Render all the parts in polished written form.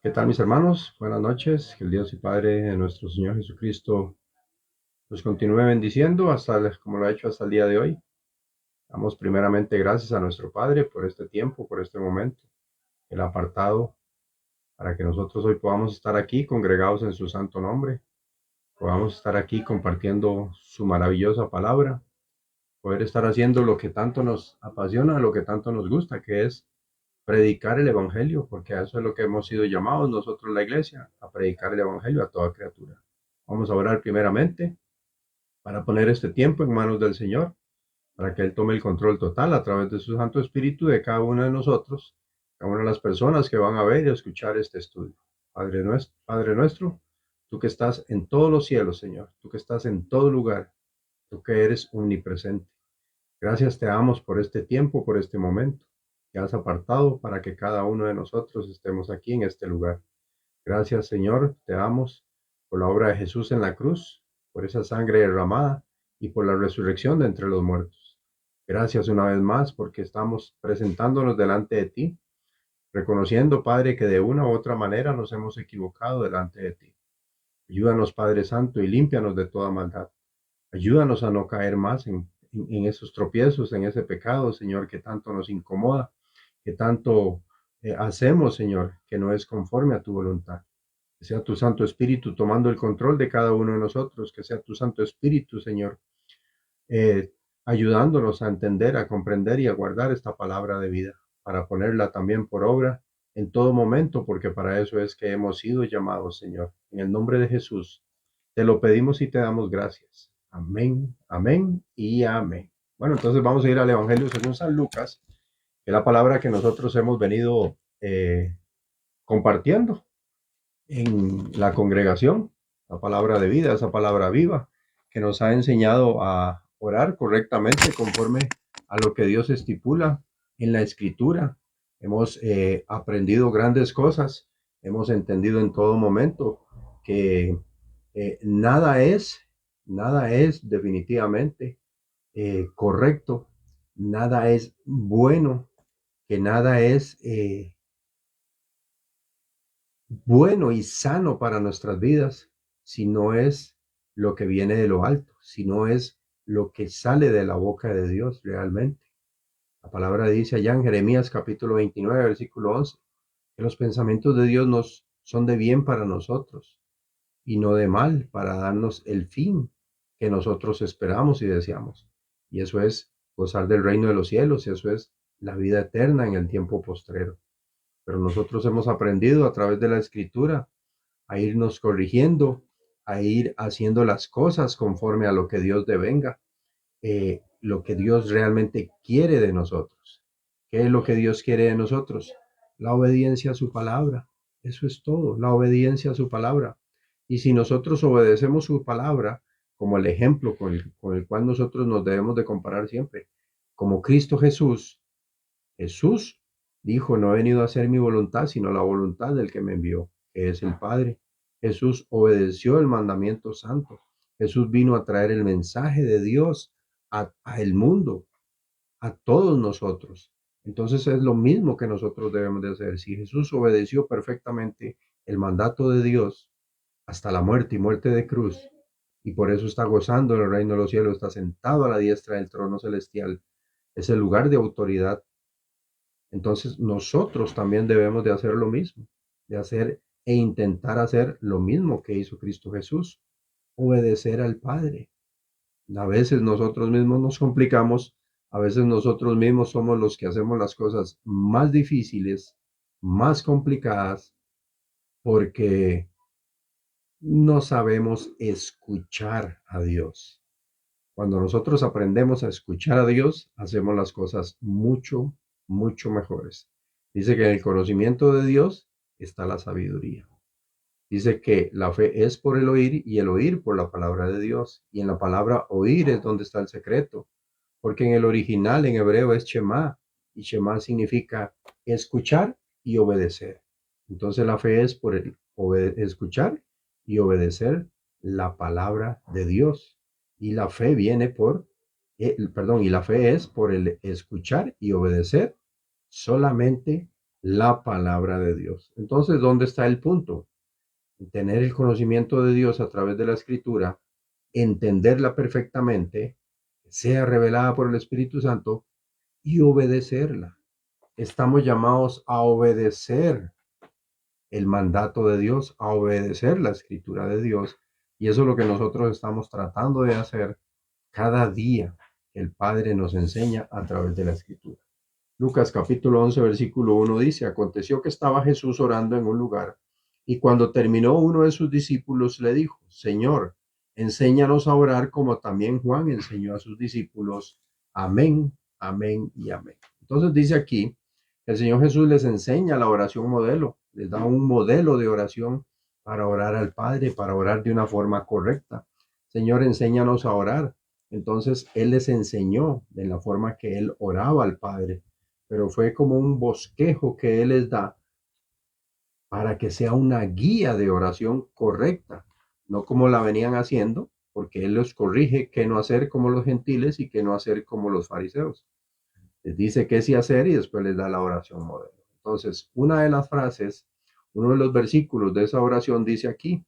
¿Qué tal, mis hermanos? Buenas noches. Que el Dios y Padre de nuestro Señor Jesucristo los continúe bendiciendo como lo ha hecho hasta el día de hoy. Damos primeramente gracias a nuestro Padre por este tiempo, por este momento, el apartado para que nosotros hoy podamos estar aquí congregados en su santo nombre, podamos estar aquí compartiendo su maravillosa palabra, poder estar haciendo lo que tanto nos apasiona, lo que tanto nos gusta, que es predicar el Evangelio, porque a eso es lo que hemos sido llamados nosotros, la iglesia, a predicar el Evangelio a toda criatura. Vamos a orar primeramente para poner este tiempo en manos del Señor, para que Él tome el control total a través de su Santo Espíritu de cada uno de nosotros, cada una de las personas que van a ver y a escuchar este estudio. Padre nuestro, tú que estás en todos los cielos, Señor, tú que estás en todo lugar, tú que eres omnipresente. Gracias te damos por este tiempo, por este momento que has apartado para que cada uno de nosotros estemos aquí en este lugar. Gracias, Señor, te damos por la obra de Jesús en la cruz, por esa sangre derramada y por la resurrección de entre los muertos. Gracias una vez más porque estamos presentándonos delante de ti, reconociendo, Padre, que de una u otra manera nos hemos equivocado delante de ti. Ayúdanos, Padre Santo, y límpianos de toda maldad. Ayúdanos a no caer más en esos tropiezos, en ese pecado, Señor, que tanto nos incomoda, que tanto hacemos, Señor, que no es conforme a tu voluntad. Que sea tu Santo Espíritu tomando el control de cada uno de nosotros, que sea tu Santo Espíritu, Señor, eh, ayudándonos a entender, a comprender y a guardar esta palabra de vida, para ponerla también por obra en todo momento, porque para eso es que hemos sido llamados, Señor. En el nombre de Jesús, te lo pedimos y te damos gracias. Amén, amén y amén. Bueno, entonces vamos a ir al Evangelio según San Lucas, que es la palabra que nosotros hemos venido compartiendo en la congregación, la palabra de vida, esa palabra viva, que nos ha enseñado a orar correctamente conforme a lo que Dios estipula en la escritura. Hemos aprendido grandes cosas, hemos entendido en todo momento que nada es, nada es definitivamente correcto, nada es bueno, que nada es bueno y sano para nuestras vidas si no es lo que viene de lo alto, si no es lo que sale de la boca de Dios realmente. La palabra dice allá en Jeremías capítulo 29, versículo 11, que los pensamientos de Dios nos son de bien para nosotros y no de mal, para darnos el fin que nosotros esperamos y deseamos. Y eso es gozar del reino de los cielos, y eso es la vida eterna en el tiempo postrero. Pero nosotros hemos aprendido a través de la escritura a irnos corrigiendo, a ir haciendo las cosas conforme a lo que Dios devenga, lo que Dios realmente quiere de nosotros. ¿Qué es lo que Dios quiere de nosotros? La obediencia a su palabra. Eso es todo, la obediencia a su palabra. Y si nosotros obedecemos su palabra, como el ejemplo con el cual nosotros nos debemos de comparar siempre, como Cristo Jesús, Jesús dijo, no he venido a hacer mi voluntad, sino la voluntad del que me envió, que es el Padre. Jesús obedeció el mandamiento santo. Jesús vino a traer el mensaje de Dios a el mundo, a todos nosotros. Entonces es lo mismo que nosotros debemos de hacer. Si Jesús obedeció perfectamente el mandato de Dios hasta la muerte y muerte de cruz, y por eso está gozando en el reino de los cielos, está sentado a la diestra del trono celestial, es el lugar de autoridad. Entonces nosotros también debemos de hacer lo mismo, de hacer e intentar hacer lo mismo que hizo Cristo Jesús, obedecer al Padre. A veces nosotros mismos nos complicamos, a veces nosotros mismos somos los que hacemos las cosas más difíciles, más complicadas, porque no sabemos escuchar a Dios. Cuando nosotros aprendemos a escuchar a Dios, hacemos las cosas mucho, mucho mejores. Dice que en el conocimiento de Dios está la sabiduría. Dice que la fe es por el oír y el oír por la palabra de Dios. Y en la palabra oír es donde está el secreto. Porque en el original, en hebreo, es Shema. Y Shema significa escuchar y obedecer. Entonces la fe es por el escuchar y obedecer la palabra de Dios. Y la fe viene y la fe es por el escuchar y obedecer solamente la palabra de Dios. Entonces, ¿dónde está el punto? Tener el conocimiento de Dios a través de la Escritura, entenderla perfectamente, sea revelada por el Espíritu Santo y obedecerla. Estamos llamados a obedecer el mandato de Dios, a obedecer la Escritura de Dios, y eso es lo que nosotros estamos tratando de hacer cada día que el Padre nos enseña a través de la Escritura. Lucas capítulo 11, versículo 1 dice, aconteció que estaba Jesús orando en un lugar, y cuando terminó uno de sus discípulos le dijo, Señor, enséñanos a orar como también Juan enseñó a sus discípulos. Amén, amén y amén. Entonces dice aquí, el Señor Jesús les enseña la oración modelo, les da un modelo de oración para orar al Padre, para orar de una forma correcta. Señor, enséñanos a orar. Entonces Él les enseñó de la forma que Él oraba al Padre, pero fue como un bosquejo que Él les da para que sea una guía de oración correcta, no como la venían haciendo, porque Él los corrige qué no hacer como los gentiles y qué no hacer como los fariseos. Les dice qué sí hacer y después les da la oración modelo. Entonces, una de las frases, uno de los versículos de esa oración dice aquí,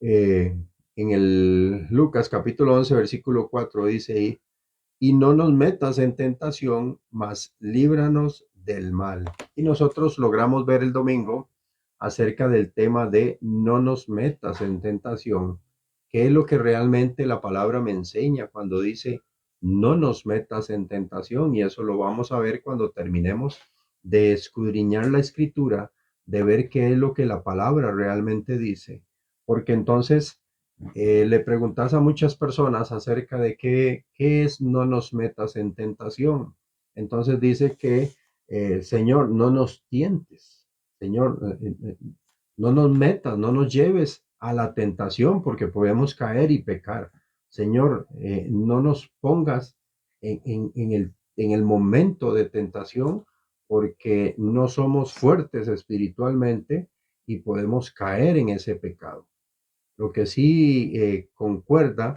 eh, en el Lucas capítulo 11, versículo 4, dice, y no nos metas en tentación, mas líbranos del mal. Y nosotros logramos ver el domingo acerca del tema de no nos metas en tentación, que es lo que realmente la palabra me enseña cuando dice no nos metas en tentación, y eso lo vamos a ver cuando terminemos de escudriñar la escritura, de ver qué es lo que la palabra realmente dice, porque entonces le preguntas a muchas personas acerca de qué es no nos metas en tentación. Entonces dice que, Señor, no nos tientes, Señor, no nos metas, no nos lleves a la tentación porque podemos caer y pecar. Señor, no nos pongas en el momento de tentación porque no somos fuertes espiritualmente y podemos caer en ese pecado. Lo que sí concuerda,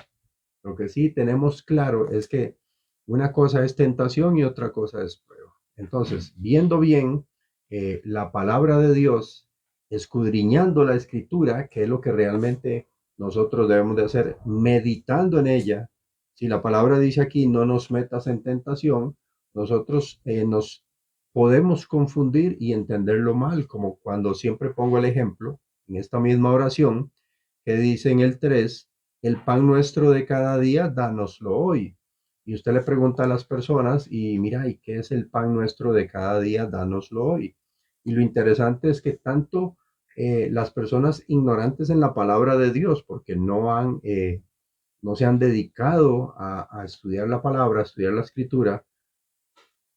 lo que sí tenemos claro es que una cosa es tentación y otra cosa es prueba. Entonces, viendo bien la palabra de Dios, escudriñando la escritura, que es lo que realmente nosotros debemos de hacer, meditando en ella. Si la palabra dice aquí, no nos metas en tentación, nosotros nos podemos confundir y entenderlo mal, como cuando siempre pongo el ejemplo en esta misma oración que dice en el 3, el pan nuestro de cada día, dánoslo hoy. Y usted le pregunta a las personas, y mira, ¿y qué es el pan nuestro de cada día? Dánoslo hoy. Y lo interesante es que tanto las personas ignorantes en la palabra de Dios, porque no se han dedicado a estudiar la palabra, a estudiar la escritura,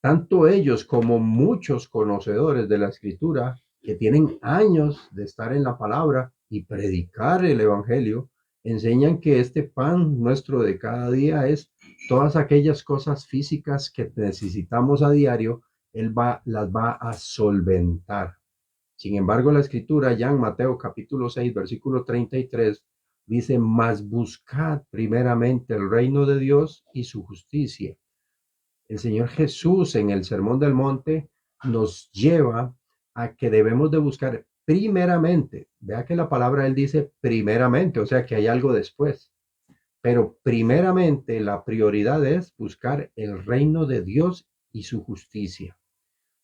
tanto ellos como muchos conocedores de la escritura que tienen años de estar en la palabra y predicar el evangelio, enseñan que este pan nuestro de cada día es todas aquellas cosas físicas que necesitamos a diario, las va a solventar. Sin embargo, la escritura ya en Mateo capítulo 6, versículo 33, dice, mas buscad primeramente el reino de Dios y su justicia. El Señor Jesús en el Sermón del Monte nos lleva a que debemos de buscar primeramente. Vea que la palabra Él dice primeramente, o sea que hay algo después. Pero primeramente la prioridad es buscar el reino de Dios y su justicia.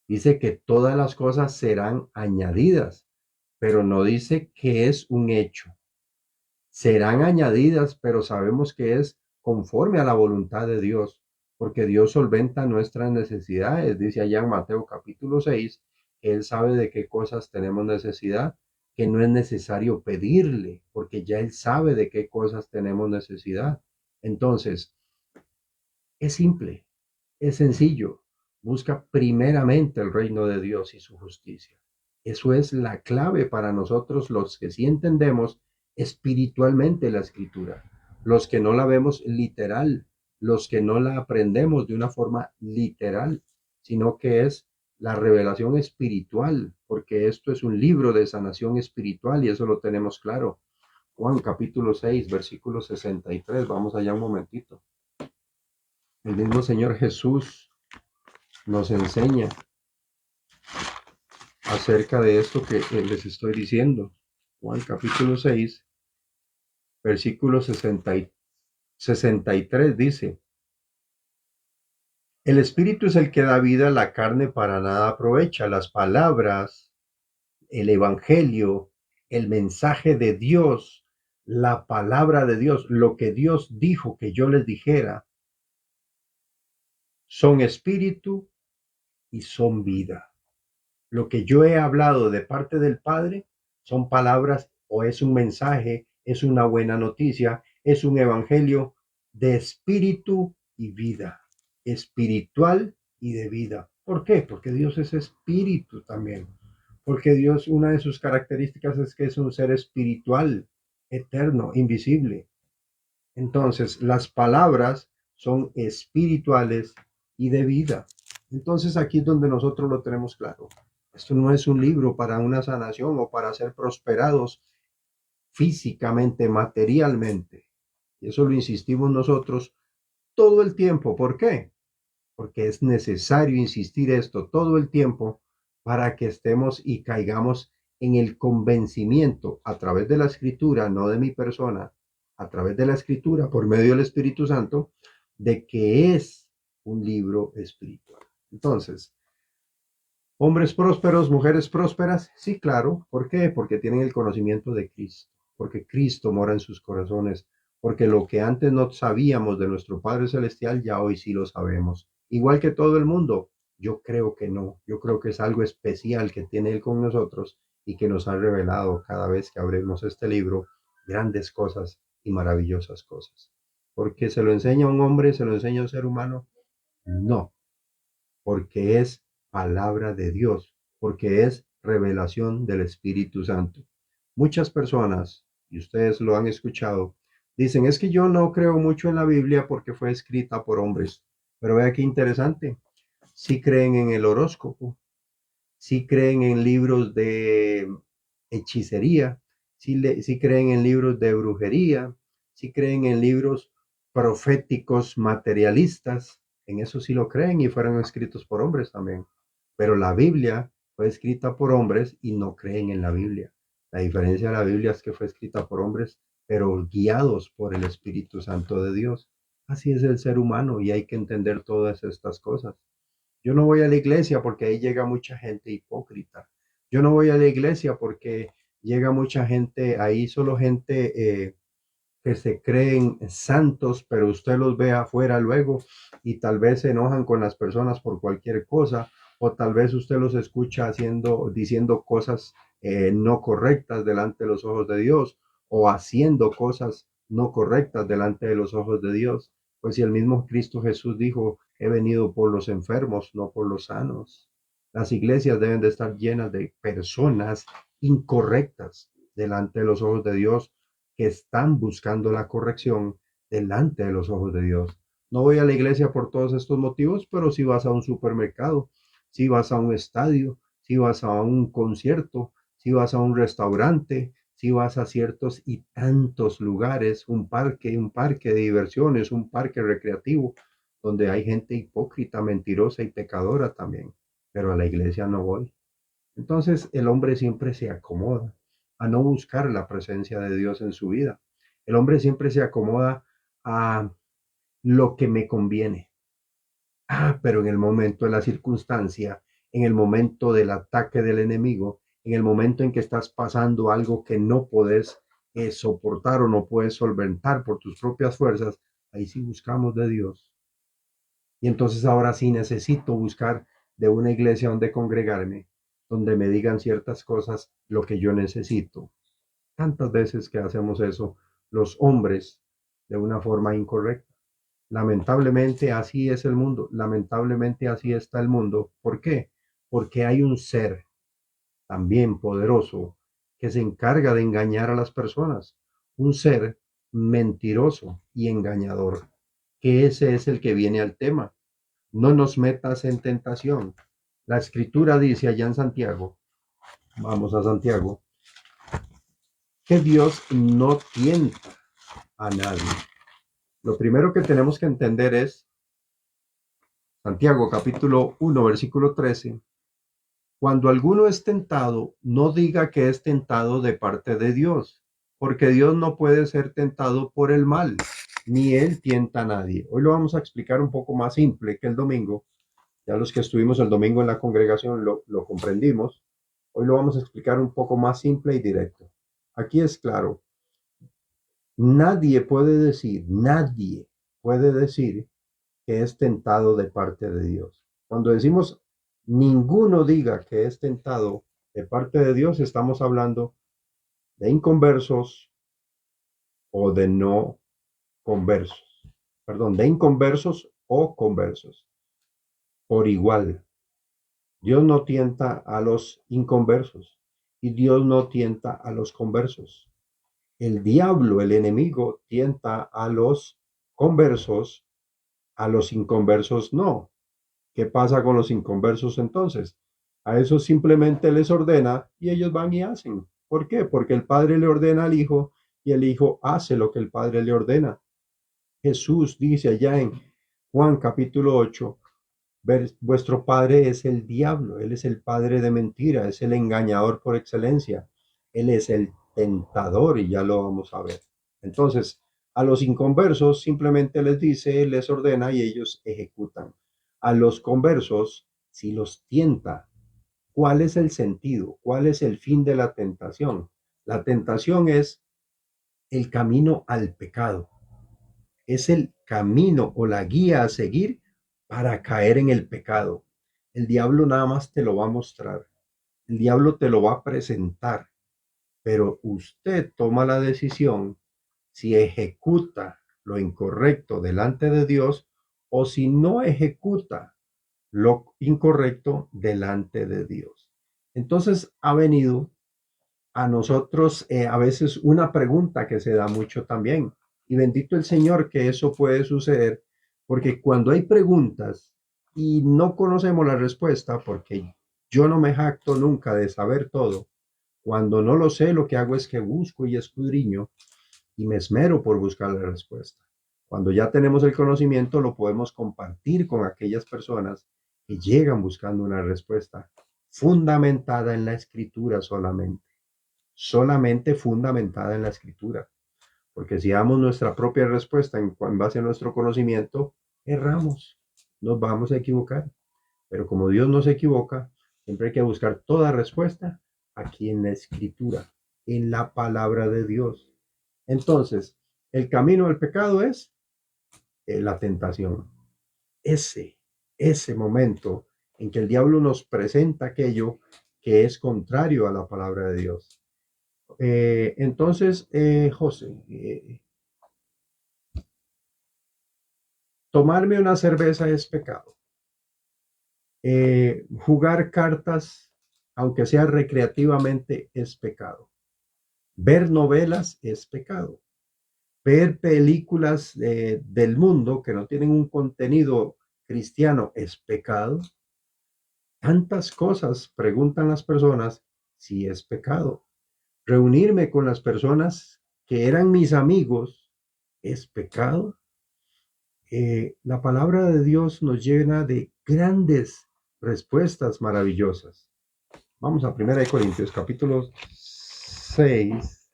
Dice que todas las cosas serán añadidas, pero no dice que es un hecho. Serán añadidas, pero sabemos que es conforme a la voluntad de Dios, porque Dios solventa nuestras necesidades. Dice allá en Mateo capítulo 6, que Él sabe de qué cosas tenemos necesidad, que no es necesario pedirle, porque ya Él sabe de qué cosas tenemos necesidad. Entonces, es simple, es sencillo. Busca primeramente el reino de Dios y su justicia. Eso es la clave para nosotros los que sí entendemos espiritualmente la escritura, los que no la vemos literal, los que no la aprendemos de una forma literal, sino que es la revelación espiritual, porque esto es un libro de sanación espiritual y eso lo tenemos claro. Juan capítulo 6, versículo 63, vamos allá un momentito. El mismo Señor Jesús nos enseña acerca de esto que les estoy diciendo. Juan capítulo 6, versículo 63 dice, el espíritu es el que da vida, la carne para nada aprovecha. Las palabras, el evangelio, el mensaje de Dios, la palabra de Dios, lo que Dios dijo que yo les dijera, son espíritu y son vida. Lo que yo he hablado de parte del Padre son palabras o es un mensaje, es una buena noticia, es un evangelio de espíritu y vida, espiritual y de vida. ¿Por qué? Porque Dios es espíritu también. Porque Dios, una de sus características es que es un ser espiritual, eterno, invisible. Entonces, las palabras son espirituales y de vida. Entonces, aquí es donde nosotros lo tenemos claro. Esto no es un libro para una sanación o para ser prosperados físicamente, materialmente. Y eso lo insistimos nosotros todo el tiempo. ¿Por qué? Porque es necesario insistir esto todo el tiempo para que estemos y caigamos en el convencimiento a través de la escritura, no de mi persona, a través de la escritura, por medio del Espíritu Santo, de que es un libro espiritual. Entonces, hombres prósperos, mujeres prósperas, sí, claro. ¿Por qué? Porque tienen el conocimiento de Cristo, porque Cristo mora en sus corazones, porque lo que antes no sabíamos de nuestro Padre Celestial, ya hoy sí lo sabemos. Igual que todo el mundo, yo creo que no, yo creo que es algo especial que tiene Él con nosotros y que nos ha revelado cada vez que abrimos este libro grandes cosas y maravillosas cosas. Porque se lo enseña a un hombre, se lo enseña a un ser humano, no, porque es palabra de Dios, porque es revelación del Espíritu Santo. Muchas personas, y ustedes lo han escuchado, dicen, es que yo no creo mucho en la Biblia porque fue escrita por hombres. Pero vea qué interesante, sí creen en el horóscopo, sí creen en libros de hechicería, sí creen en libros de brujería, sí creen en libros proféticos materialistas, en eso sí lo creen y fueron escritos por hombres también. Pero la Biblia fue escrita por hombres y no creen en la Biblia. La diferencia de la Biblia es que fue escrita por hombres, pero guiados por el Espíritu Santo de Dios. Así es el ser humano y hay que entender todas estas cosas. Yo no voy a la iglesia porque ahí llega mucha gente hipócrita. Yo no voy a la iglesia porque llega mucha gente, ahí solo gente que se creen santos, pero usted los ve afuera luego y tal vez se enojan con las personas por cualquier cosa, o tal vez usted los escucha diciendo cosas no correctas delante de los ojos de Dios, o haciendo cosas no correctas delante de los ojos de Dios. Pues si el mismo Cristo Jesús dijo, he venido por los enfermos, no por los sanos. Las iglesias deben de estar llenas de personas incorrectas delante de los ojos de Dios, que están buscando la corrección delante de los ojos de Dios. No voy a la iglesia por todos estos motivos, pero si vas a un supermercado, si vas a un estadio, si vas a un concierto, si vas a un restaurante, si vas a ciertos y tantos lugares, un parque de diversiones, un parque recreativo, donde hay gente hipócrita, mentirosa y pecadora también, pero a la iglesia no voy. Entonces el hombre siempre se acomoda a no buscar la presencia de Dios en su vida. El hombre siempre se acomoda a lo que me conviene. Pero en el momento de la circunstancia, en el momento del ataque del enemigo, en el momento en que estás pasando algo que no puedes soportar o no puedes solventar por tus propias fuerzas, ahí sí buscamos de Dios. Y entonces ahora sí necesito buscar de una iglesia donde congregarme, donde me digan ciertas cosas, lo que yo necesito. Tantas veces que hacemos eso los hombres de una forma incorrecta. Lamentablemente así es el mundo, lamentablemente así está el mundo. ¿Por qué? Porque hay un ser también poderoso que se encarga de engañar a las personas, un ser mentiroso y engañador, que ese es el que viene al tema. No nos metas en tentación. La escritura dice allá en Santiago, vamos a Santiago, que Dios no tienta a nadie. Lo primero que tenemos que entender es Santiago capítulo 1 versículo 13, Cuando alguno es tentado, no diga que es tentado de parte de Dios, porque Dios no puede ser tentado por el mal, ni él tienta a nadie. Hoy lo vamos a explicar un poco más simple que el domingo. Ya los que estuvimos el domingo en la congregación lo comprendimos. Hoy lo vamos a explicar un poco más simple y directo. Aquí es claro, nadie puede decir que es tentado de parte de Dios. Cuando decimos ninguno diga que es tentado de parte de Dios, estamos hablando de inconversos o de no conversos. Perdón, de inconversos o conversos. Por igual, Dios no tienta a los inconversos y Dios no tienta a los conversos. El diablo, el enemigo, tienta a los conversos, a los inconversos no. ¿Qué pasa con los inconversos entonces? A esos simplemente les ordena y ellos van y hacen. ¿Por qué? Porque el Padre le ordena al Hijo y el Hijo hace lo que el Padre le ordena. Jesús dice allá en Juan capítulo 8, vuestro padre es el diablo, él es el padre de mentira, es el engañador por excelencia, él es el tentador y ya lo vamos a ver. Entonces, a los inconversos simplemente les dice, les ordena y ellos ejecutan. A los conversos, si los tienta, ¿cuál es el sentido? ¿Cuál es el fin de la tentación? La tentación es el camino al pecado, es el camino o la guía a seguir para caer en el pecado. El diablo nada más te lo va a mostrar, el diablo te lo va a presentar, pero usted toma la decisión si ejecuta lo incorrecto delante de Dios o si no ejecuta lo incorrecto delante de Dios. Entonces ha venido a nosotros a veces una pregunta que se da mucho también. Y bendito el Señor que eso puede suceder, porque cuando hay preguntas y no conocemos la respuesta, porque yo no me jacto nunca de saber todo, cuando no lo sé, lo que hago es que busco y escudriño y me esmero por buscar la respuesta. Cuando ya tenemos el conocimiento, lo podemos compartir con aquellas personas que llegan buscando una respuesta fundamentada en la escritura solamente fundamentada en la escritura. Porque si damos nuestra propia respuesta en base a nuestro conocimiento, erramos, nos vamos a equivocar. Pero como Dios no se equivoca, siempre hay que buscar toda respuesta aquí en la escritura, en la palabra de Dios. Entonces, el camino del pecado es la tentación. Ese, ese momento en que el diablo nos presenta aquello que es contrario a la palabra de Dios. Entonces, José, tomarme una cerveza es pecado. Jugar cartas, aunque sea recreativamente, es pecado. Ver novelas es pecado. Ver películas del mundo que no tienen un contenido cristiano es pecado. Tantas cosas preguntan las personas si es pecado. Reunirme con las personas que eran mis amigos es pecado. La palabra de Dios nos llena de grandes respuestas maravillosas. Vamos a 1 Corintios, capítulo 6.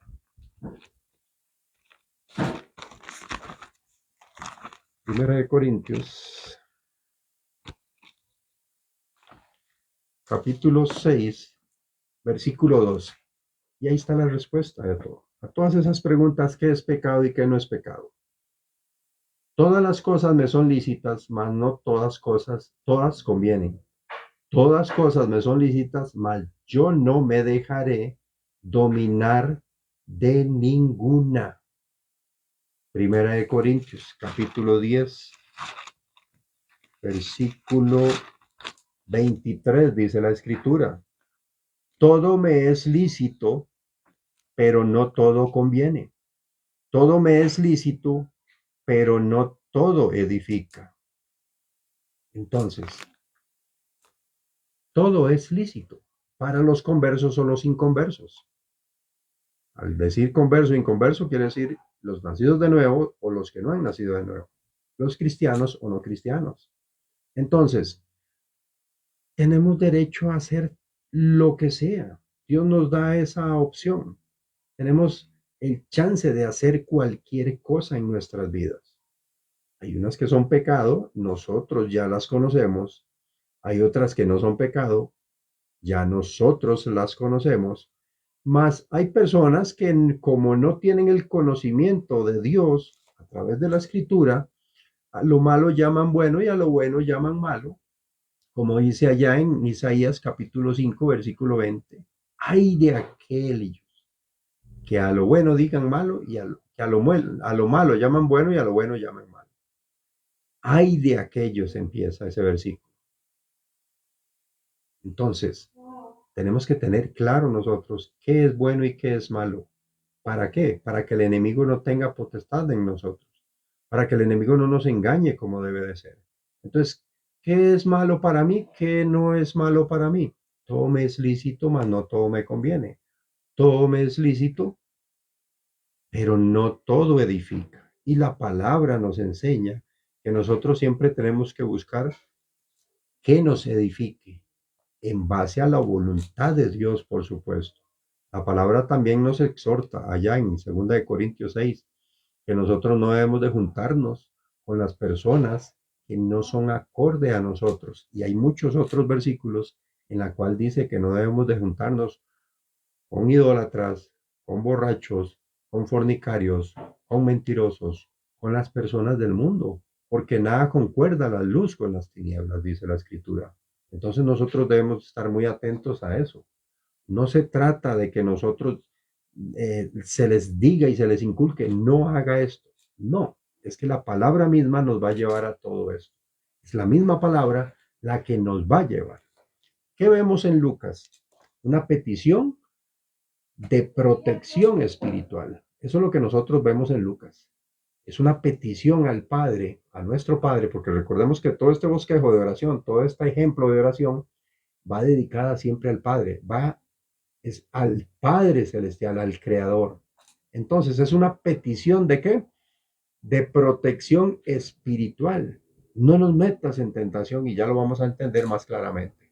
1 Corintios, capítulo 6, versículo 12. Y ahí está la respuesta de todo. A todas esas preguntas, ¿qué es pecado y qué no es pecado? Todas las cosas me son lícitas, mas no todas convienen. Todas cosas me son lícitas, mas yo no me dejaré dominar de ninguna. 1 Corintios, capítulo 10, versículo 23, dice la escritura. Todo me es lícito, pero no todo conviene. Todo me es lícito, pero no todo edifica. Entonces, todo es lícito para los conversos o los inconversos. Al decir converso e inconverso quiere decir los nacidos de nuevo o los que no han nacido de nuevo, los cristianos o no cristianos. Entonces, tenemos derecho a hacer lo que sea. Dios nos da esa opción. Tenemos el chance de hacer cualquier cosa en nuestras vidas. Hay unas que son pecado, nosotros ya las conocemos. Hay otras que no son pecado, ya nosotros las conocemos. Mas hay personas que como no tienen el conocimiento de Dios a través de la escritura, a lo malo llaman bueno y a lo bueno llaman malo, como dice allá en Isaías capítulo 5 versículo 20. Ay de aquellos que a lo bueno digan malo y que a lo malo llaman bueno y a lo bueno llaman malo. Ay de aquellos, empieza ese versículo. Entonces, tenemos que tener claro nosotros qué es bueno y qué es malo. ¿Para qué? Para que el enemigo no tenga potestad en nosotros, para que el enemigo no nos engañe como debe de ser. Entonces, ¿qué es malo para mí? ¿Qué no es malo para mí? Todo me es lícito, mas no todo me conviene. Todo me es lícito, pero no todo edifica. Y la palabra nos enseña que nosotros siempre tenemos que buscar que nos edifique en base a la voluntad de Dios, por supuesto. La palabra también nos exhorta allá en 2 Corintios 6 que nosotros no debemos de juntarnos con las personas que no son acorde a nosotros. Y hay muchos otros versículos en la cual dice que no debemos de juntarnos con idólatras, con borrachos, con fornicarios, con mentirosos, con las personas del mundo, porque nada concuerda la luz con las tinieblas, dice la escritura. Entonces nosotros debemos estar muy atentos a eso. No se trata de que nosotros se les diga y se les inculque, no haga esto. No, es que la palabra misma nos va a llevar a todo esto. Es la misma palabra la que nos va a llevar. ¿Qué vemos en Lucas? Una petición de protección espiritual. Eso es lo que nosotros vemos en Lucas. Es una petición al Padre, a nuestro Padre, porque recordemos que todo este bosquejo de oración, todo este ejemplo de oración, va dedicada siempre al Padre, es al Padre Celestial, al Creador. Entonces, es una petición de qué? De protección espiritual. No nos metas en tentación y ya lo vamos a entender más claramente.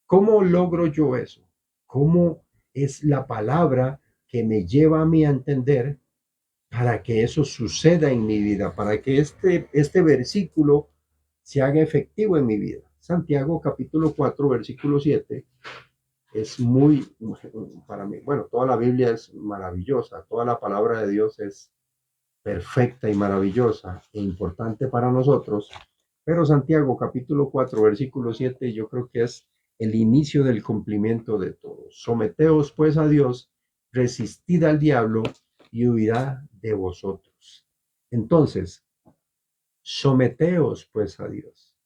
¿Cómo logro yo eso? ¿Cómo es la palabra que me lleva a mí a entender para que eso suceda en mi vida, para que este versículo se haga efectivo en mi vida? Santiago capítulo 4 versículo 7 es muy, para mí, bueno, toda la Biblia es maravillosa, toda la palabra de Dios es perfecta y maravillosa e importante para nosotros, pero Santiago capítulo 4 versículo 7 yo creo que es el inicio del cumplimiento de todo. Someteos pues a Dios, resistid al diablo y huirá de vosotros. Entonces, someteos pues a Dios.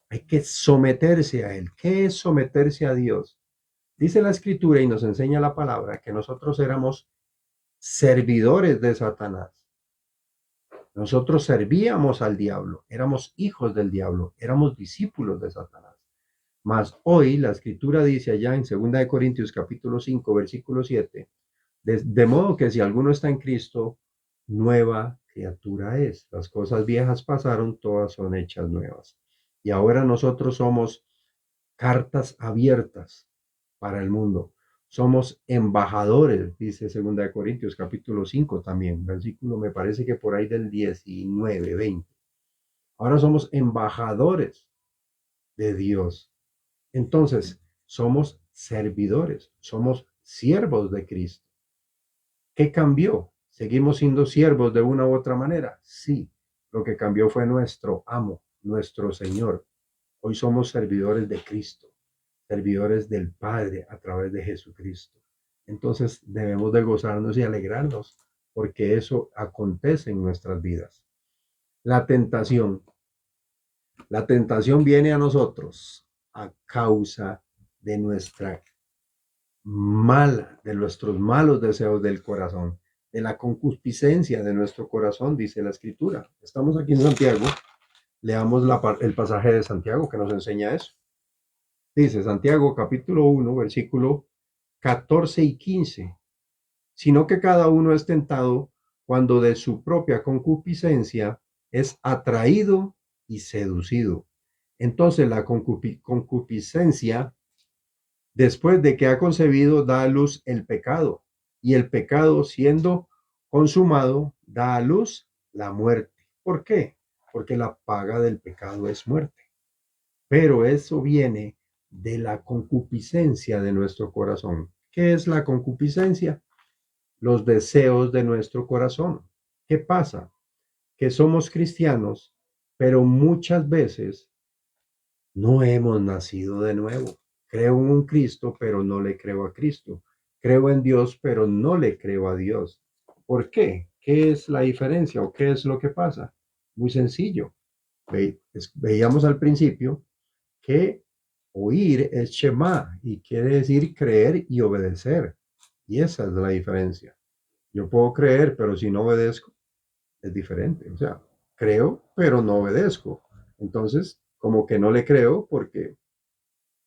Hay que someterse a Él. ¿Qué es someterse a Dios? Dice la escritura y nos enseña la palabra que nosotros éramos servidores de Satanás. Nosotros servíamos al diablo, éramos hijos del diablo, éramos discípulos de Satanás. Mas hoy la escritura dice allá en 2 Corintios capítulo 5 versículo 7, de modo que si alguno está en Cristo, nueva criatura es. Las cosas viejas pasaron, todas son hechas nuevas. Y ahora nosotros somos cartas abiertas para el mundo. Somos embajadores, dice 2 Corintios capítulo 5 también, versículo me parece que por ahí del 19, 20. Ahora somos embajadores de Dios. Entonces, somos servidores, somos siervos de Cristo. ¿Qué cambió? ¿Seguimos siendo siervos de una u otra manera? Sí, lo que cambió fue nuestro amo, nuestro Señor. Hoy somos servidores de Cristo, servidores del Padre a través de Jesucristo. Entonces debemos de gozarnos y alegrarnos porque eso acontece en nuestras vidas. La tentación. La tentación viene a nosotros a causa de de nuestros malos deseos del corazón, de la concupiscencia de nuestro corazón, dice la escritura. Estamos aquí en Santiago, leamos el pasaje de Santiago que nos enseña eso. Dice Santiago capítulo 1, versículo 14 y 15, sino que cada uno es tentado cuando de su propia concupiscencia es atraído y seducido. Entonces la concupiscencia Después de que ha concebido, da a luz el pecado, y el pecado, siendo consumado, da a luz la muerte. ¿Por qué? Porque la paga del pecado es muerte. Pero eso viene de la concupiscencia de nuestro corazón. ¿Qué es la concupiscencia? Los deseos de nuestro corazón. ¿Qué pasa? Que somos cristianos, pero muchas veces no hemos nacido de nuevo. Creo en un Cristo, pero no le creo a Cristo. Creo en Dios, pero no le creo a Dios. ¿Por qué? ¿Qué es la diferencia o qué es lo que pasa? Muy sencillo. Veíamos al principio que oír es Shema y quiere decir creer y obedecer. Y esa es la diferencia. Yo puedo creer, pero si no obedezco, es diferente. O sea, creo, pero no obedezco. Entonces, como que no le creo porque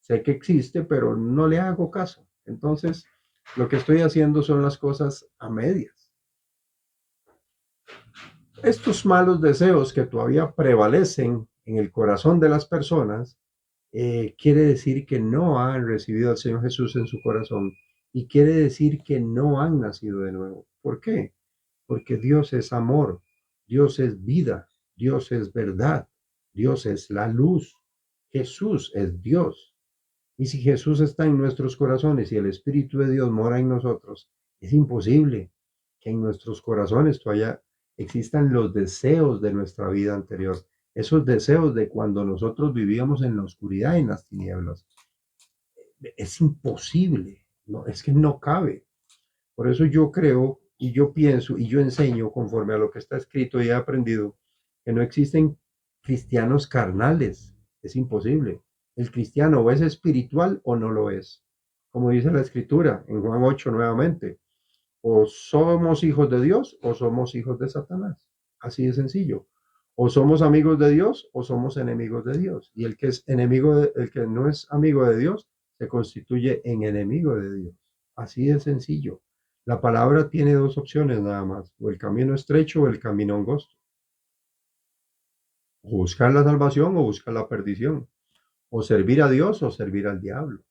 sé que existe, pero no le hago caso. Entonces, lo que estoy haciendo son las cosas a medias. Estos malos deseos que todavía prevalecen en el corazón de las personas, quiere decir que no han recibido al Señor Jesús en su corazón y quiere decir que no han nacido de nuevo. ¿Por qué? Porque Dios es amor, Dios es vida, Dios es verdad, Dios es la luz, Jesús es Dios. Y si Jesús está en nuestros corazones y el Espíritu de Dios mora en nosotros, es imposible que en nuestros corazones todavía existan los deseos de nuestra vida anterior, esos deseos de cuando nosotros vivíamos en la oscuridad, en las tinieblas. Es imposible, no, es que no cabe. Por eso yo creo y yo pienso y yo enseño conforme a lo que está escrito y he aprendido que no existen cristianos carnales. Es imposible. El cristiano o es espiritual o no lo es. Como dice la escritura en Juan 8 nuevamente. O somos hijos de Dios o somos hijos de Satanás. Así de sencillo. O somos amigos de Dios o somos enemigos de Dios. Y el que es el que no es amigo de Dios, se constituye en enemigo de Dios. Así de sencillo. La palabra tiene dos opciones nada más, o el camino estrecho o el camino angosto. O buscar la salvación o buscar la perdición. O servir a Dios o servir al diablo.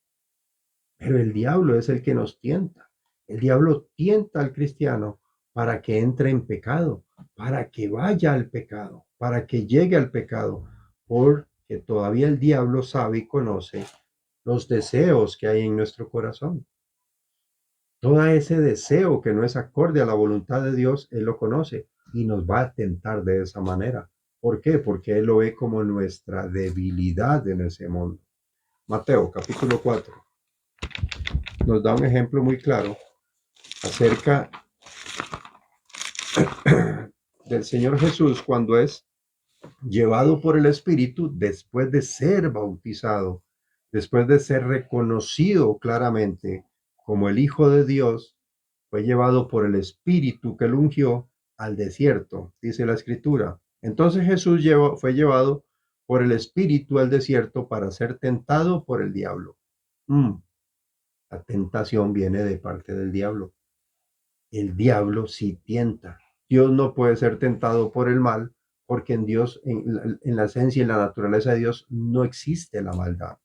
Pero el diablo es el que nos tienta. El diablo tienta al cristiano para que entre en pecado, para que vaya al pecado, para que llegue al pecado, porque todavía el diablo sabe y conoce los deseos que hay en nuestro corazón. Todo ese deseo que no es acorde a la voluntad de Dios, Él lo conoce y nos va a tentar de esa manera. ¿Por qué? Porque Él lo ve como nuestra debilidad en ese mundo. Mateo capítulo 4 nos da un ejemplo muy claro acerca del Señor Jesús cuando es llevado por el Espíritu después de ser bautizado, después de ser reconocido claramente como el Hijo de Dios, fue llevado por el Espíritu que lo ungió al desierto, dice la Escritura. Entonces Jesús fue llevado por el Espíritu al desierto para ser tentado por el diablo. La tentación viene de parte del diablo. El diablo sí tienta. Dios no puede ser tentado por el mal, porque en Dios, en la esencia y en la naturaleza de Dios, no existe la maldad.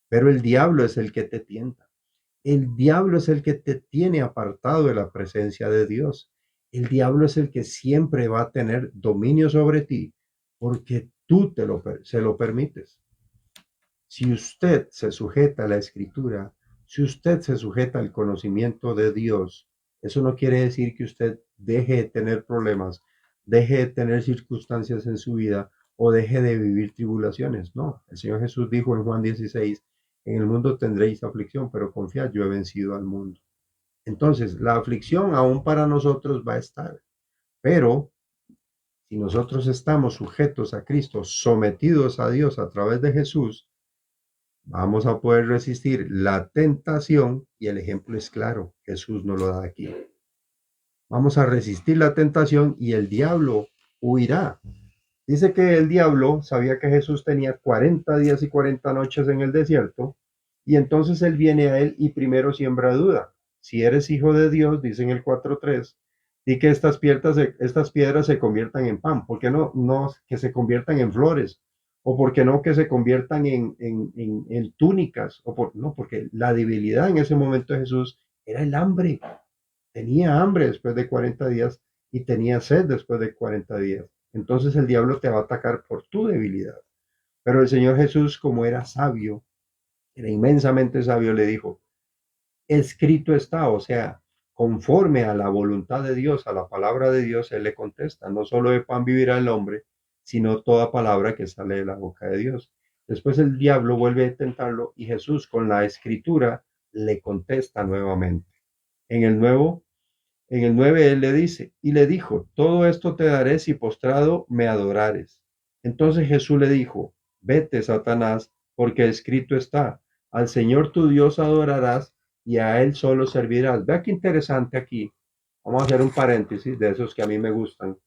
Pero el diablo es el que te tienta. El diablo es el que te tiene apartado de la presencia de Dios. El diablo es el que siempre va a tener dominio sobre ti, porque tú se lo permites. Si usted se sujeta a la escritura, si usted se sujeta al conocimiento de Dios, eso no quiere decir que usted deje de tener problemas, deje de tener circunstancias en su vida o deje de vivir tribulaciones. No, el Señor Jesús dijo en Juan 16, en el mundo tendréis aflicción, pero confiad, yo he vencido al mundo. Entonces, la aflicción aún para nosotros va a estar, pero si nosotros estamos sujetos a Cristo, sometidos a Dios a través de Jesús, vamos a poder resistir la tentación y el ejemplo es claro, Jesús nos lo da aquí. Vamos a resistir la tentación y el diablo huirá. Dice que el diablo sabía que Jesús tenía 40 días y 40 noches en el desierto y entonces él viene a él y primero siembra duda. Si eres hijo de Dios, dice en el 4:3, di que estas piedras se conviertan en pan. ¿Por qué no que se conviertan en flores o porque no que se conviertan en túnicas, no, porque la debilidad en ese momento de Jesús era el hambre. Tenía hambre después de 40 días y tenía sed después de 40 días. Entonces el diablo te va a atacar por tu debilidad. Pero el Señor Jesús, como era sabio, era inmensamente sabio, le dijo, escrito está, o sea, conforme a la voluntad de Dios, a la palabra de Dios, Él le contesta, no solo de pan vivirá el hombre, sino toda palabra que sale de la boca de Dios. Después el diablo vuelve a tentarlo y Jesús con la escritura le contesta nuevamente. En el nuevo, en el 9 Él le dice, y le dijo, todo esto te daré si postrado me adorares. Entonces Jesús le dijo, vete, Satanás, porque escrito está, al Señor tu Dios adorarás y a Él solo servirás. Vea qué interesante aquí. Vamos a hacer un paréntesis de esos que a mí me gustan.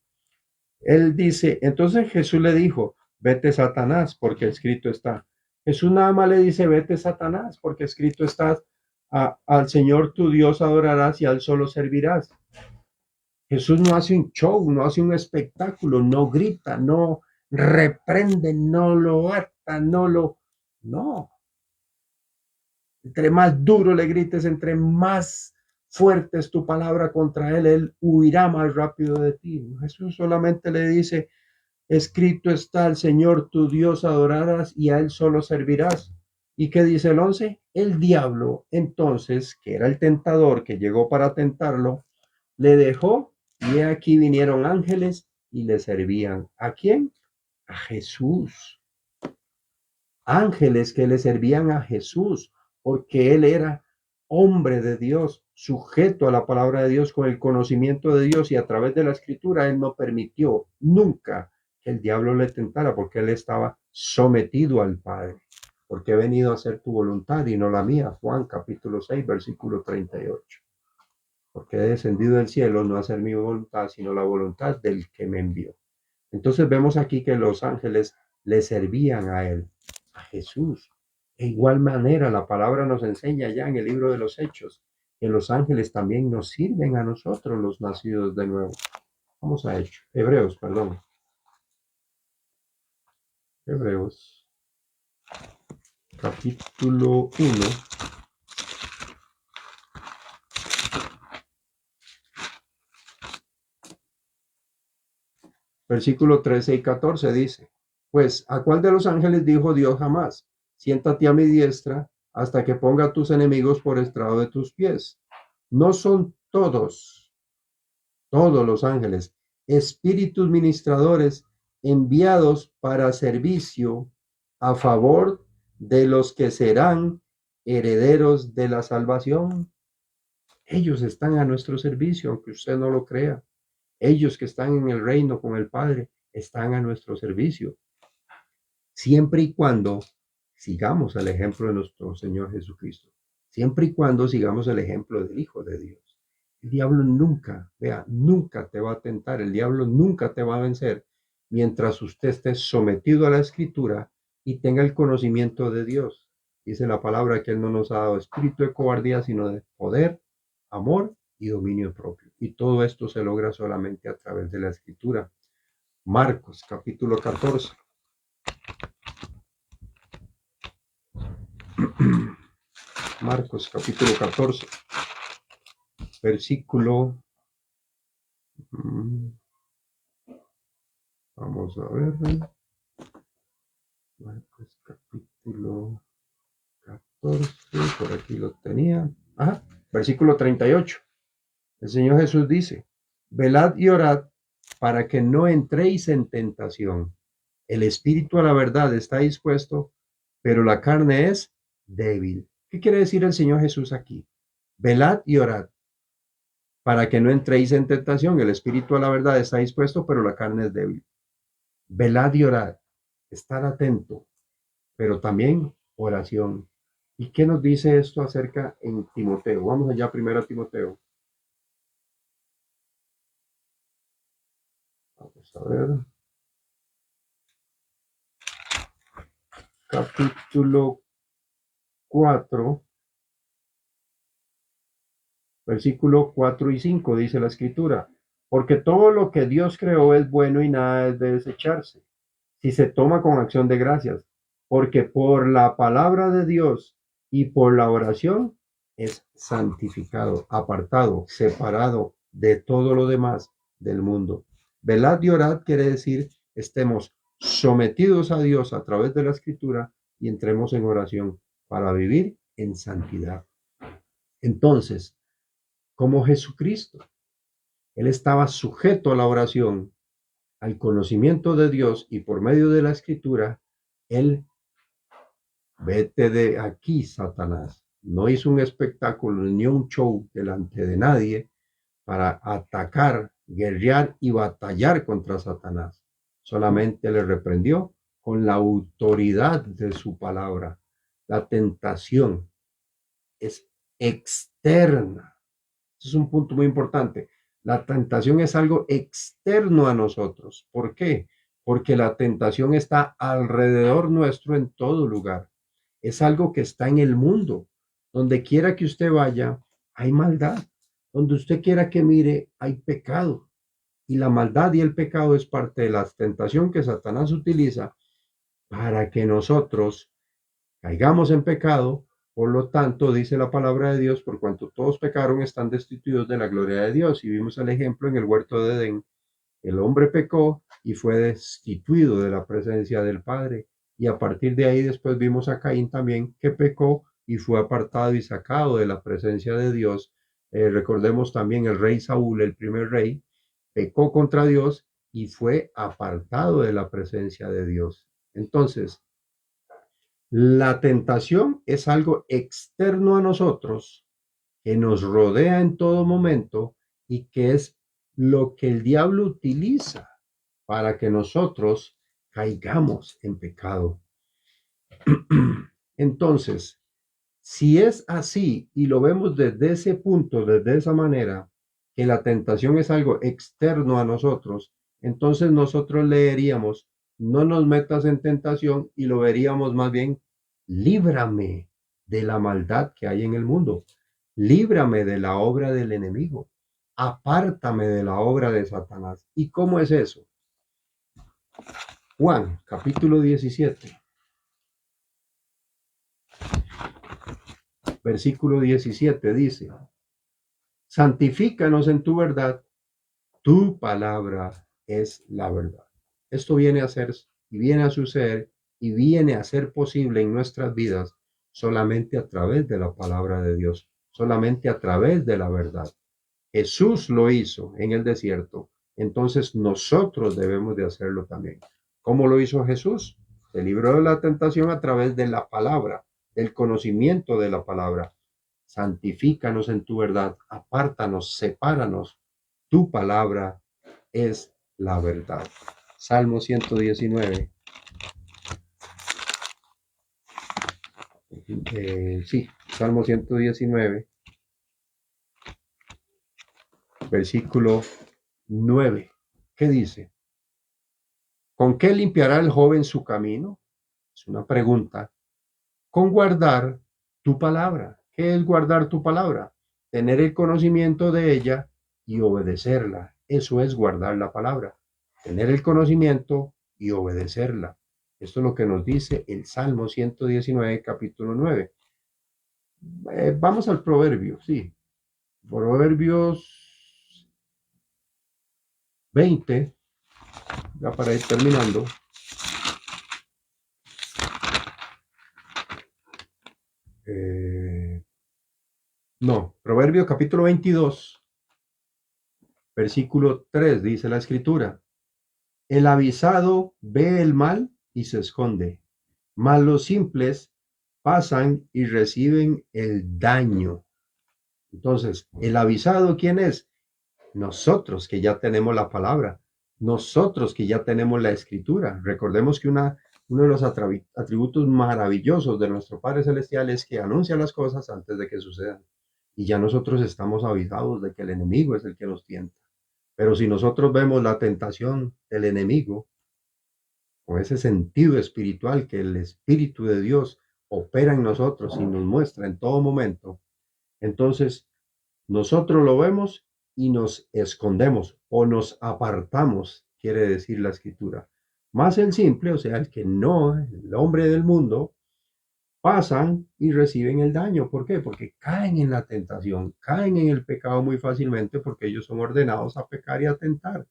Él dice, entonces Jesús le dijo, vete, Satanás, porque escrito está. Jesús nada más le dice, vete, Satanás, porque escrito está, al Señor tu Dios adorarás y a Él solo servirás. Jesús no hace un show, no hace un espectáculo, no grita, no reprende, no lo ata, no lo... No, entre más duro le grites, entre más fuerte es tu palabra contra él, él huirá más rápido de ti. Jesús solamente le dice, escrito está, el Señor tu Dios adorarás y a él solo servirás. ¿Y qué dice el 11? El diablo, entonces, que era el tentador que llegó para tentarlo, le dejó y aquí vinieron ángeles y le servían. ¿A quién? A Jesús. Ángeles que le servían a Jesús, porque él era hombre de Dios, sujeto a la palabra de Dios, con el conocimiento de Dios, y a través de la escritura él no permitió nunca que el diablo le tentara, porque él estaba sometido al Padre, porque he venido a hacer tu voluntad y no la mía. Juan capítulo 6 versículo 38. Porque he descendido del cielo no a hacer mi voluntad, sino la voluntad del que me envió. Entonces vemos aquí que los ángeles le servían a él, a Jesús. De igual manera, la palabra nos enseña ya en el libro de los Hechos que los ángeles también nos sirven a nosotros, los nacidos de nuevo. Vamos a Hebreos, perdón. Hebreos, capítulo 1. Versículo 13 y 14 dice, pues, ¿a cuál de los ángeles dijo Dios jamás? Siéntate a mi diestra hasta que ponga a tus enemigos por estrado de tus pies. No son todos los ángeles, espíritus ministradores enviados para servicio a favor de los que serán herederos de la salvación. Ellos están a nuestro servicio, aunque usted no lo crea. Ellos que están en el reino con el Padre están a nuestro servicio, siempre y cuando sigamos el ejemplo de nuestro Señor Jesucristo, siempre y cuando sigamos el ejemplo del Hijo de Dios. El diablo nunca, vea, nunca te va a tentar, el diablo nunca te va a vencer mientras usted esté sometido a la Escritura y tenga el conocimiento de Dios. Dice la palabra que Él no nos ha dado espíritu de cobardía, sino de poder, amor y dominio propio. Y todo esto se logra solamente a través de la Escritura. Marcos, capítulo 14. Marcos, capítulo 14, versículo. Vamos a ver. Marcos, capítulo 14, por aquí lo tenía. Ajá, versículo 38. El Señor Jesús dice, velad y orad para que no entréis en tentación. El espíritu a la verdad está dispuesto, pero la carne es débil. ¿Qué quiere decir el Señor Jesús aquí? Velad y orad para que no entréis en tentación. El espíritu a la verdad está dispuesto, pero la carne es débil. Velad y orad, estar atento, pero también oración. ¿Y qué nos dice esto acerca en Timoteo? Vamos allá primero a Timoteo. Vamos a ver. Capítulo 4, versículo 4 y 5 dice la escritura, porque todo lo que Dios creó es bueno y nada es de desecharse, si se toma con acción de gracias, porque por la palabra de Dios y por la oración es santificado, apartado, separado de todo lo demás del mundo. Velad y orad quiere decir estemos sometidos a Dios a través de la escritura y entremos en oración para vivir en santidad. Entonces, como Jesucristo, Él estaba sujeto a la oración, al conocimiento de Dios y por medio de la escritura, Él, vete de aquí, Satanás. No hizo un espectáculo ni un show delante de nadie para atacar, guerrear y batallar contra Satanás. Solamente le reprendió con la autoridad de su palabra. La tentación es externa. Ese es un punto muy importante. La tentación es algo externo a nosotros. ¿Por qué? Porque la tentación está alrededor nuestro en todo lugar. Es algo que está en el mundo. Donde quiera que usted vaya, hay maldad. Donde usted quiera que mire, hay pecado. Y la maldad y el pecado es parte de la tentación que Satanás utiliza para que nosotros caigamos en pecado. Por lo tanto, dice la palabra de Dios, por cuanto todos pecaron, están destituidos de la gloria de Dios. Y vimos el ejemplo en el huerto de Edén. El hombre pecó y fue destituido de la presencia del Padre. Y a partir de ahí después vimos a Caín también que pecó y fue apartado y sacado de la presencia de Dios. Recordemos también el rey Saúl, el primer rey, pecó contra Dios y fue apartado de la presencia de Dios. Entonces, la tentación es algo externo a nosotros, que nos rodea en todo momento y que es lo que el diablo utiliza para que nosotros caigamos en pecado. Entonces, si es así y lo vemos desde ese punto, desde esa manera, que la tentación es algo externo a nosotros, entonces nosotros leeríamos, no nos metas en tentación y lo veríamos más bien, líbrame de la maldad que hay en el mundo, líbrame de la obra del enemigo, apártame de la obra de Satanás. ¿Y cómo es eso? Juan, capítulo 17, versículo 17 dice, santifícanos en tu verdad, tu palabra es la verdad. Esto viene a ser y viene a suceder y viene a ser posible en nuestras vidas solamente a través de la palabra de Dios, solamente a través de la verdad. Jesús lo hizo en el desierto, entonces nosotros debemos de hacerlo también. ¿Cómo lo hizo Jesús? Se libró de la tentación a través de la palabra, del conocimiento de la palabra. Santifícanos en tu verdad, apártanos, sepáranos. Tu palabra es la verdad. Salmo 119. Sí, Salmo 119, versículo 9. ¿Qué dice? ¿Con qué limpiará el joven su camino? Es una pregunta. Con guardar tu palabra. ¿Qué es guardar tu palabra? Tener el conocimiento de ella y obedecerla. Eso es guardar la palabra. Tener el conocimiento y obedecerla. Esto es lo que nos dice el Salmo 119, capítulo 9. Vamos al proverbio, sí. Proverbios 20, ya para ir terminando. No, Proverbio capítulo 22, versículo 3, dice la escritura. El avisado ve el mal y se esconde, mas los simples pasan y reciben el daño. Entonces, ¿el avisado quién es? Nosotros que ya tenemos la palabra, nosotros que ya tenemos la escritura. Recordemos que uno de los atributos maravillosos de nuestro Padre Celestial es que anuncia las cosas antes de que sucedan. Y ya nosotros estamos avisados de que el enemigo es el que nos tienta. Pero si nosotros vemos la tentación del enemigo, con ese sentido espiritual que el Espíritu de Dios opera en nosotros y nos muestra en todo momento, entonces nosotros lo vemos y nos escondemos o nos apartamos, quiere decir la escritura. Más el simple, o sea, el que no, el hombre del mundo, pasan y reciben el daño. ¿Por qué? Porque caen en la tentación, caen en el pecado muy fácilmente porque ellos son ordenados a pecar y a tentar.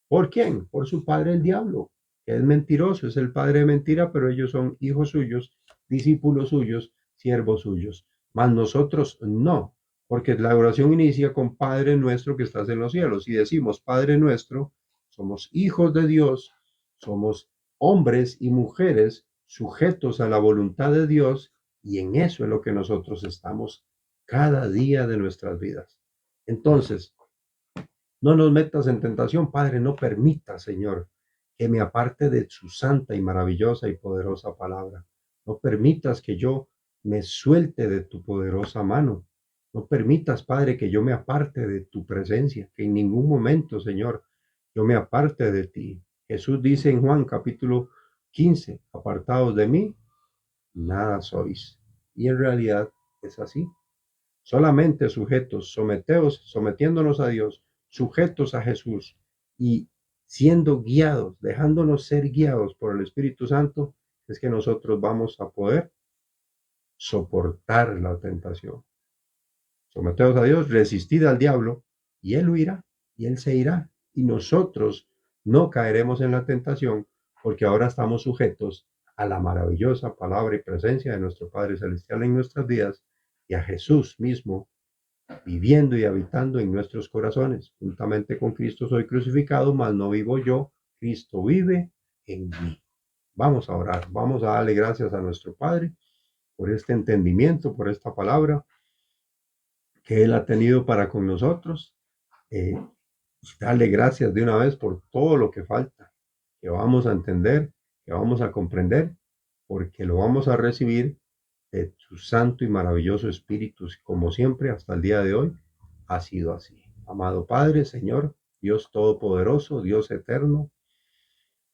¿Por quién? Por su padre el diablo, que es mentiroso, es el padre de mentira, pero ellos son hijos suyos, discípulos suyos, siervos suyos. Mas nosotros no, porque la oración inicia con Padre nuestro que estás en los cielos. Y decimos Padre nuestro, somos hijos de Dios, somos hombres y mujeres sujetos a la voluntad de Dios, y en eso es lo que nosotros estamos cada día de nuestras vidas. Entonces, no nos metas en tentación, Padre, no permita, Señor, que me aparte de su santa y maravillosa y poderosa palabra. No permitas que yo me suelte de tu poderosa mano. No permitas, Padre, que yo me aparte de tu presencia, que en ningún momento, Señor, yo me aparte de ti. Jesús dice en Juan capítulo 15, apartados de mí, nada sois. Y en realidad es así. Solamente sujetos, sometiéndonos a Dios, sujetos a Jesús y siendo guiados, dejándonos ser guiados por el Espíritu Santo, es que nosotros vamos a poder soportar la tentación. Someteos a Dios, resistid al diablo y él huirá y él se irá. Y nosotros no caeremos en la tentación porque ahora estamos sujetos a la maravillosa palabra y presencia de nuestro Padre Celestial en nuestras vidas y a Jesús mismo viviendo y habitando en nuestros corazones. Juntamente con Cristo soy crucificado, mas no vivo yo, Cristo vive en mí. Vamos a orar, vamos a darle gracias a nuestro Padre por este entendimiento, por esta palabra que Él ha tenido para con nosotros. Eh, Darle gracias de una vez por todo lo que falta, que vamos a entender, que vamos a comprender, porque lo vamos a recibir de tu santo y maravilloso Espíritu, como siempre hasta el día de hoy ha sido así. Amado Padre, Señor, Dios Todopoderoso, Dios Eterno,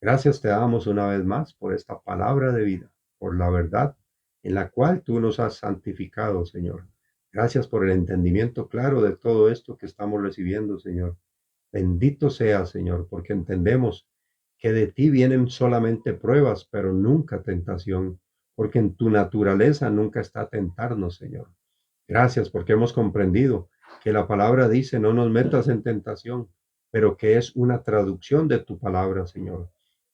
gracias te damos una vez más por esta palabra de vida, por la verdad en la cual tú nos has santificado, Señor. Gracias por el entendimiento claro de todo esto que estamos recibiendo, Señor. Bendito sea, Señor, porque entendemos que de ti vienen solamente pruebas, pero nunca tentación, porque en tu naturaleza nunca está tentarnos, Señor. Gracias porque hemos comprendido que la palabra dice, no nos metas en tentación, pero que es una traducción de tu palabra, Señor.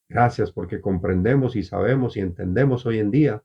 Gracias porque comprendemos y sabemos y entendemos hoy en día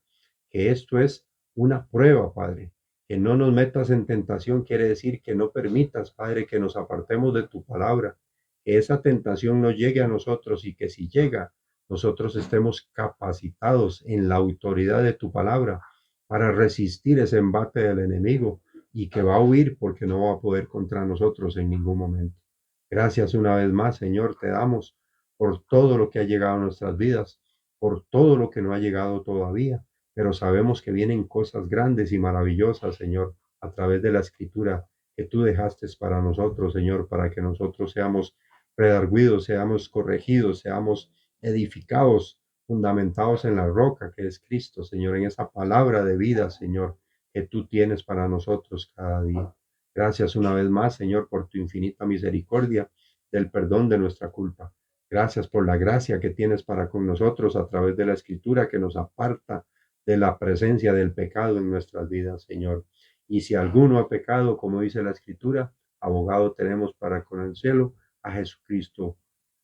que esto es una prueba, Padre. Que no nos metas en tentación quiere decir que no permitas, Padre, que nos apartemos de tu palabra, que esa tentación no llegue a nosotros y que si llega, nosotros estemos capacitados en la autoridad de tu palabra para resistir ese embate del enemigo y que va a huir porque no va a poder contra nosotros en ningún momento. Gracias una vez más, Señor, te damos por todo lo que ha llegado a nuestras vidas, por todo lo que no ha llegado todavía, pero sabemos que vienen cosas grandes y maravillosas, Señor, a través de la escritura que tú dejaste para nosotros, Señor, para que nosotros seamos redarguidos, seamos corregidos, seamos edificados, fundamentados en la roca que es Cristo, Señor, en esa palabra de vida, Señor, que tú tienes para nosotros cada día. Gracias una vez más, Señor, por tu infinita misericordia del perdón de nuestra culpa. Gracias por la gracia que tienes para con nosotros a través de la escritura que nos aparta de la presencia del pecado en nuestras vidas, Señor. Y si alguno ha pecado, como dice la escritura, abogado tenemos para con el cielo a Jesucristo,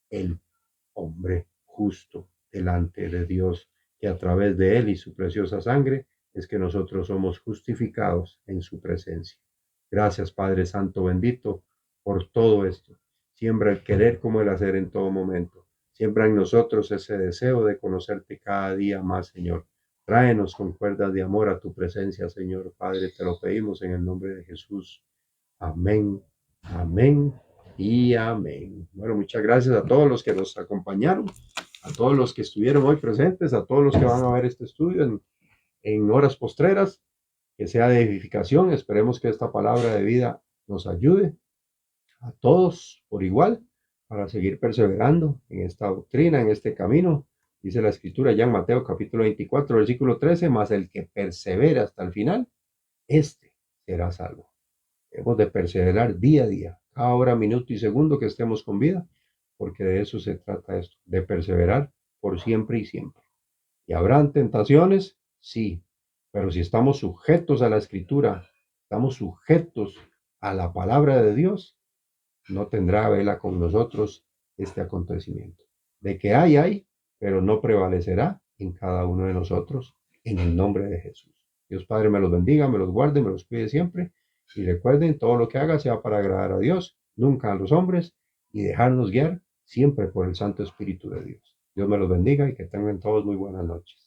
el hombre justo delante de Dios, que a través de él y su preciosa sangre es que nosotros somos justificados en su presencia. Gracias, Padre Santo bendito, por todo esto. Siembra el querer como el hacer en todo momento. Siembra en nosotros ese deseo de conocerte cada día más, Señor. Tráenos con cuerdas de amor a tu presencia, Señor Padre. Te lo pedimos en el nombre de Jesús. Amén, amén y amén. Bueno, muchas gracias a todos los que nos acompañaron, a todos los que estuvieron hoy presentes, a todos los que van a ver este estudio en horas postreras, que sea de edificación. Esperemos que esta palabra de vida nos ayude a todos por igual para seguir perseverando en esta doctrina, en este camino. Dice la escritura ya en Mateo capítulo 24, versículo 13, mas el que persevera hasta el final, este será salvo. Hemos de perseverar día a día, cada hora, minuto y segundo que estemos con vida, porque de eso se trata esto, de perseverar por siempre y siempre. ¿Y habrán tentaciones? Sí, pero si estamos sujetos a la Escritura, estamos sujetos a la palabra de Dios, no tendrá vela con nosotros este acontecimiento. De que hay, pero no prevalecerá en cada uno de nosotros, en el nombre de Jesús. Dios Padre me los bendiga, me los guarde, me los cuide siempre. Y recuerden, todo lo que haga sea para agradar a Dios, nunca a los hombres, y dejarnos guiar siempre por el Santo Espíritu de Dios. Dios me los bendiga y que tengan todos muy buenas noches.